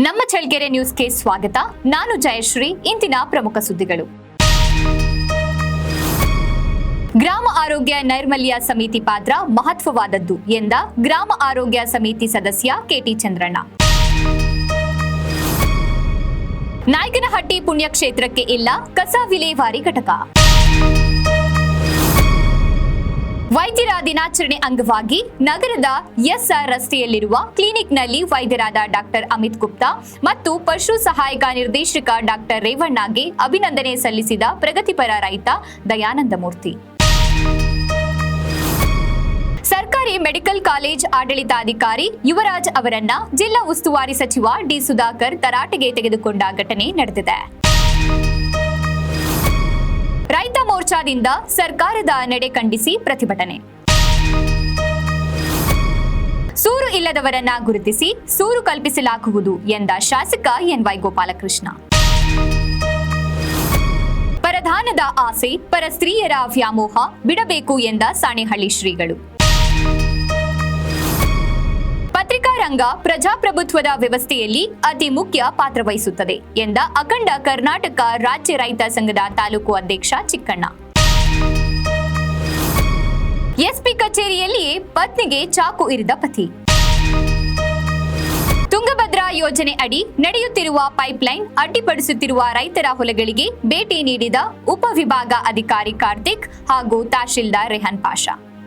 ನಮ್ಮ ಚಳ್ಳಕೆರೆ ನ್ಯೂಸ್ಗೆ ಸ್ವಾಗತ. ನಾನು ಜಯಶ್ರೀ. ಇಂದಿನ ಪ್ರಮುಖ ಸುದ್ದಿಗಳು. ಗ್ರಾಮ ಆರೋಗ್ಯ ನೈರ್ಮಲ್ಯ ಸಮಿತಿ ಪಾತ್ರ ಮಹತ್ವವಾದದ್ದು ಎಂದ ಗ್ರಾಮ ಆರೋಗ್ಯ ಸಮಿತಿ ಸದಸ್ಯ ಕೆಟಿ ಚಂದ್ರಣ್ಣ. ನಾಯಕನಹಟ್ಟಿ ಪುಣ್ಯಕ್ಷೇತ್ರಕ್ಕೆ ಇಲ್ಲ ಕಸ ವಿಲೇವಾರಿ ಘಟಕ. ವೈದ್ಯರ ದಿನಾಚರಣೆ ಅಂಗವಾಗಿ ನಗರದ ಎಸ್ಆರ್ ರಸ್ತೆಯಲ್ಲಿರುವ ಕ್ಲಿನಿಕ್ನಲ್ಲಿ ವೈದ್ಯರಾದ ಡಾಕ್ಟರ್ ಅಮಿತ್ ಗುಪ್ತಾ ಮತ್ತು ಪಶು ಸಹಾಯಕ ನಿರ್ದೇಶಕ ಡಾಕ್ಟರ್ ರೇವಣ್ಣಗೆ ಅಭಿನಂದನೆ ಸಲ್ಲಿಸಿದ ಪ್ರಗತಿಪರ ರೈತ ದಯಾನಂದ ಮೂರ್ತಿ. ಸರ್ಕಾರಿ ಮೆಡಿಕಲ್ ಕಾಲೇಜ್ ಆಡಳಿತಾಧಿಕಾರಿ ಯುವರಾಜ್ ಅವರನ್ನ ಜಿಲ್ಲಾ ಉಸ್ತುವಾರಿ ಸಚಿವ ಡಿ ಸುಧಾಕರ್ ತರಾಟೆಗೆ ತೆಗೆದುಕೊಂಡ ಘಟನೆ ನಡೆದಿದೆ. ರೈತ ಮೋರ್ಚಾದಿಂದ ಸರ್ಕಾರದ ನಡೆ ಖಂಡಿಸಿ ಪ್ರತಿಭಟನೆ. ಸೂರು ಇಲ್ಲದವರನ್ನ ಗುರುತಿಸಿ ಸೂರು ಕಲ್ಪಿಸಲಾಗುವುದು ಎಂದ ಶಾಸಕ ಎನ್ವೈ ಗೋಪಾಲಕೃಷ್ಣ. ಪರಧಾನದ ಆಸೆ, ಪರ ಸ್ತ್ರೀಯರ ವ್ಯಾಮೋಹ ಬಿಡಬೇಕು ಎಂದ ಸಾಣೆಹಳ್ಳಿ ಶ್ರೀಗಳು. ಪತ್ರಿಕಾ ರಂಗ ಪ್ರಜಾಪ್ರಭುತ್ವದ ವ್ಯವಸ್ಥೆಯಲ್ಲಿ ಅತಿ ಮುಖ್ಯ ಪಾತ್ರ ವಹಿಸುತ್ತದೆ ಎಂದ ಅಖಂಡ ಕರ್ನಾಟಕ ರಾಜ್ಯ ರೈತ ಸಂಘದ ತಾಲೂಕು ಅಧ್ಯಕ್ಷ ಚಿಕ್ಕಣ್ಣ. ಎಸ್ಪಿ ಕಚೇರಿಯಲ್ಲಿಯೇ ಪತ್ನಿಗೆ ಚಾಕು ಇರಿದ ಪತಿ. ತುಂಗಭದ್ರಾ ಯೋಜನೆ ಅಡಿ ನಡೆಯುತ್ತಿರುವ ಪೈಪ್ಲೈನ್ ಅಡ್ಡಿಪಡಿಸುತ್ತಿರುವ ರೈತರ ಹೊಲಗಳಿಗೆ ಭೇಟಿ ನೀಡಿದ ಉಪವಿಭಾಗ ಅಧಿಕಾರಿ ಕಾರ್ತಿಕ್ ಹಾಗೂ ತಹಶೀಲ್ದಾರ್ ರೆಹನ್ ಪಾಷಾ.